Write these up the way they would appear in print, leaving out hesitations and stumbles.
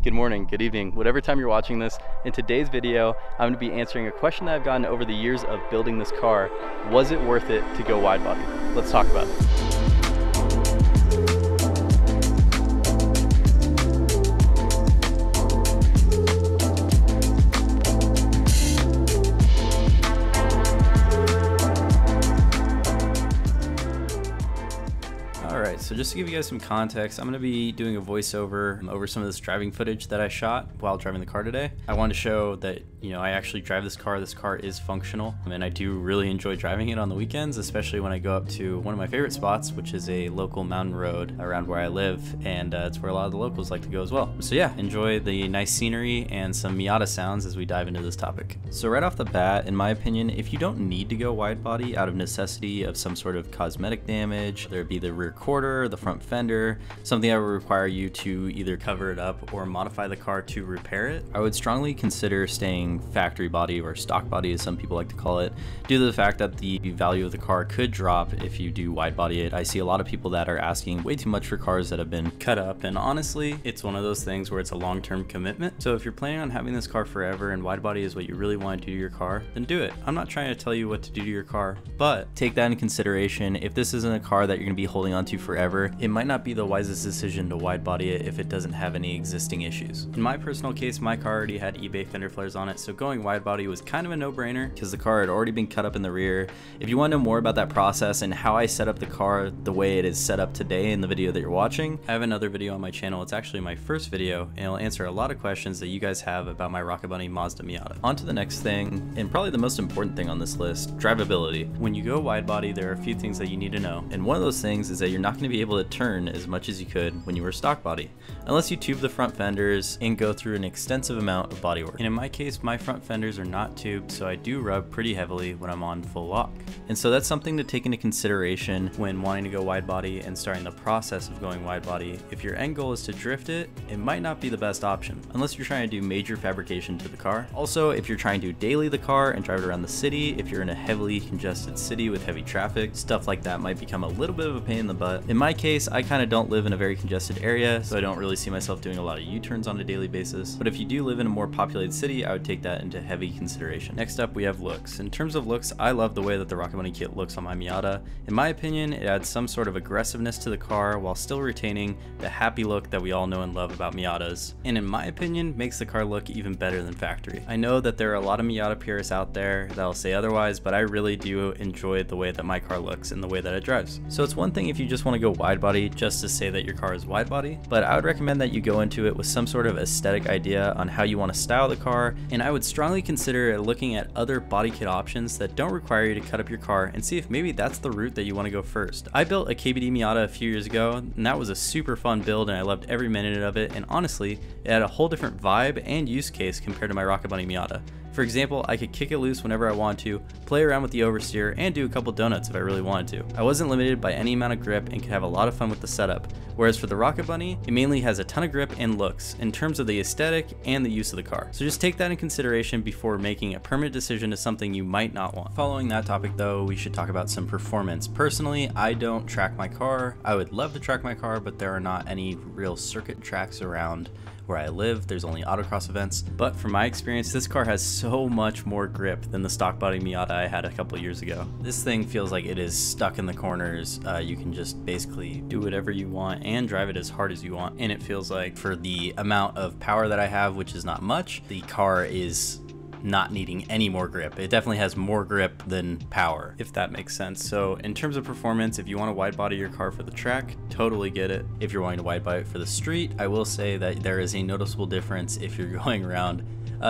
good morning, good evening, whatever time you're watching this. In today's video, I'm going to be answering a question that I've gotten over the years of building this car. Was it worth it to go wide body? Let's talk about it. Alright, so just to give you guys some context, I'm going to be doing a voiceover over some of this driving footage that I shot while driving the car today. I wanted to show that, I actually drive this car. This car is functional, and I do really enjoy driving it on the weekends, especially when I go up to one of my favorite spots, which is a local mountain road around where I live, and it's where a lot of the locals like to go as well. So yeah, enjoy the nice scenery and some Miata sounds as we dive into this topic. So right off the bat, in my opinion, if you don't need to go wide body out of necessity of some sort of cosmetic damage, whether it be the rear quarter, the front fender, something that would require you to either cover it up or modify the car to repair it, I would strongly consider staying factory body, or stock body as some people like to call it, due to the fact that the value of the car could drop if you do wide body it. I see a lot of people that are asking way too much for cars that have been cut up, and honestly, it's one of those things where it's a long-term commitment. So if you're planning on having this car forever and wide body is what you really want to do to your car, then do it. I'm not trying to tell you what to do to your car, but take that in consideration. If this isn't a car that you're going to be holding on to forever, it might not be the wisest decision to wide body it if it doesn't have any existing issues. In my personal case, my car already had eBay fender flares on it, so going wide body was kind of a no-brainer because the car had already been cut up in the rear. If you want to know more about that process and how I set up the car the way it is set up today in the video that you're watching, I have another video on my channel. It's actually my first video, and it'll answer a lot of questions that you guys have about my Rocket Bunny Mazda Miata. On to the next thing, and probably the most important thing on this list, drivability. When you go wide body, there are a few things that you need to know, and one of those things is that you're not going to be able to turn as much as you could when you were stock body, unless you tube the front fenders and go through an extensive amount of body work. And in my case, my front fenders are not tubed, so I do rub pretty heavily when I'm on full lock. And so that's something to take into consideration when wanting to go wide body and starting the process of going wide body. If your end goal is to drift it, it might not be the best option, unless you're trying to do major fabrication to the car. Also, if you're trying to daily the car and drive it around the city, if you're in a heavily congested city with heavy traffic, stuff like that might become a little bit of a pain in the butt. In my case, I kind of don't live in a very congested area, so I don't really see myself doing a lot of U-turns on a daily basis. But if you do live in a more populated city, I would take that into heavy consideration. Next up, we have looks. In terms of looks, I love the way that the Rocket Bunny kit looks on my Miata. In my opinion, it adds some sort of aggressiveness to the car while still retaining the happy look that we all know and love about Miatas. And in my opinion, makes the car look even better than factory. I know that there are a lot of Miata purists out there that'll say otherwise, but I really do enjoy the way that my car looks and the way that it drives. So it's one thing if you just want to go wide body just to say that your car is wide body, but I would recommend that you go into it with some sort of aesthetic idea on how you want to style the car, and I would strongly consider looking at other body kit options that don't require you to cut up your car and see if maybe that's the route that you want to go first. I built a KBD Miata a few years ago, and that was a super fun build, and I loved every minute of it, and honestly, it had a whole different vibe and use case compared to my Rocket Bunny Miata. For example, I could kick it loose whenever I want to, play around with the oversteer, and do a couple donuts if I really wanted to. I wasn't limited by any amount of grip and could have a lot of fun with the setup, whereas for the Rocket Bunny, it mainly has a ton of grip and looks in terms of the aesthetic and the use of the car. So just take that in consideration before making a permanent decision to something you might not want. Following that topic though, we should talk about some performance. Personally, I don't track my car. I would love to track my car, but there are not any real circuit tracks around where I live. There's only autocross events, but from my experience, this car has so much more grip than the stock body Miata I had a couple years ago. This thing feels like it is stuck in the corners. You can just basically do whatever you want and drive it as hard as you want, and it feels like for the amount of power that I have, which is not much, the car is not needing any more grip. It definitely has more grip than power, if that makes sense. So in terms of performance, if you want to wide body your car for the track, totally get it. If you're wanting to wide body it for the street, I will say that there is a noticeable difference if you're going around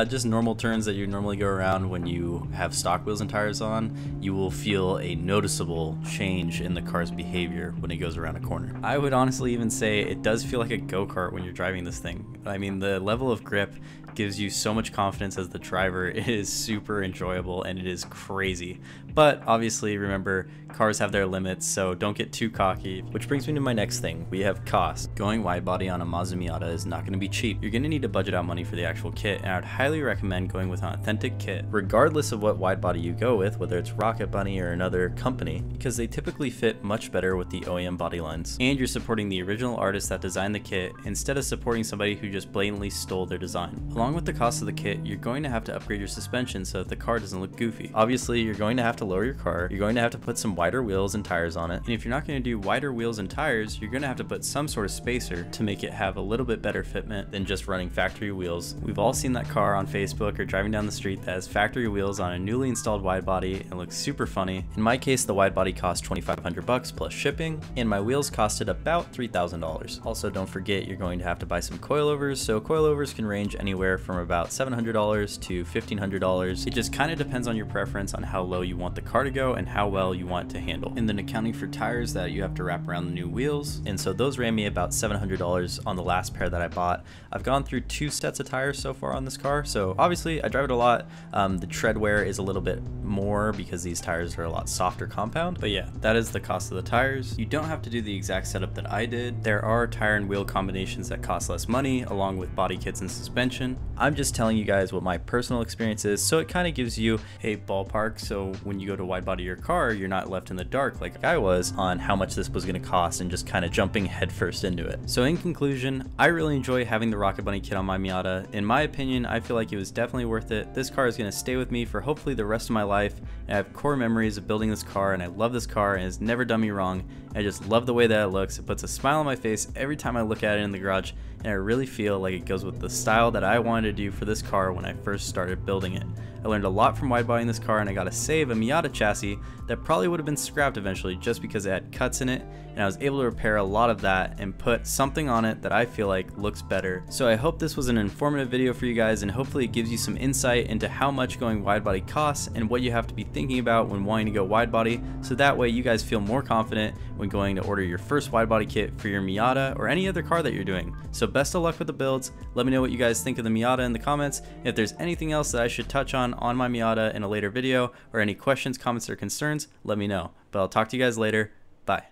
just normal turns that you normally go around when you have stock wheels and tires on. You will feel a noticeable change in the car's behavior when it goes around a corner. I would honestly even say it does feel like a go-kart when you're driving this thing. I mean, the level of grip gives you so much confidence as the driver. It is super enjoyable and it is crazy. But obviously remember, cars have their limits, so don't get too cocky. Which brings me to my next thing. We have cost. Going wide body on a Mazda Miata is not going to be cheap. You're going to need to budget out money for the actual kit, and I would highly recommend going with an authentic kit, regardless of what wide body you go with, whether it's Rocket Bunny or another company, because they typically fit much better with the OEM body lines. And you're supporting the original artist that designed the kit instead of supporting somebody who just blatantly stole their design. Along with the cost of the kit, you're going to have to upgrade your suspension so that the car doesn't look goofy. Obviously, you're going to have to lower your car, you're going to have to put some wider wheels and tires on it, and if you're not going to do wider wheels and tires, you're going to have to put some sort of spacer to make it have a little bit better fitment than just running factory wheels. We've all seen that car on Facebook or driving down the street that has factory wheels on a newly installed wide body and looks super funny. In my case, the wide body cost $2,500 plus shipping, and my wheels costed about $3,000. Also, don't forget you're going to have to buy some coilovers, so coilovers can range anywhere from about $700 to $1,500. It just kind of depends on your preference on how low you want the car to go and how well you want it to handle. And then accounting for tires that you have to wrap around the new wheels, and so those ran me about $700 on the last pair that I bought. I've gone through 2 sets of tires so far on this car, so obviously I drive it a lot. The tread wear is a little bit more because these tires are a lot softer compound, but yeah, that is the cost of the tires. You don't have to do the exact setup that I did. There are tire and wheel combinations that cost less money, along with body kits and suspension. I'm just telling you guys what my personal experience is, so it kind of gives you a ballpark, so when you go to wide body your car, you're not left in the dark like I was on how much this was going to cost and just kind of jumping headfirst into it. So in conclusion, I really enjoy having the Rocket Bunny kit on my Miata. In my opinion, I feel like it was definitely worth it. This car is going to stay with me for hopefully the rest of my life, and I have core memories of building this car, and I love this car, and it's never done me wrong. I just love the way that it looks. It puts a smile on my face every time I look at it in the garage, and I really feel like it goes with the style that I wanted to do for this car when I first started building it. I learned a lot from wide bodying this car, and I got to save a Miata chassis that probably would have been scrapped eventually just because it had cuts in it, and I was able to repair a lot of that and put something on it that I feel like looks better. So I hope this was an informative video for you guys, and hopefully it gives you some insight into how much going wide body costs and what you have to be thinking about when wanting to go wide body, so that way you guys feel more confident when going to order your first wide body kit for your Miata or any other car that you're doing. So best of luck with the builds. Let me know what you guys think of the Miata in the comments. If there's anything else that I should touch on my Miata in a later video, or any questions, comments, or concerns, let me know. But I'll talk to you guys later. Bye.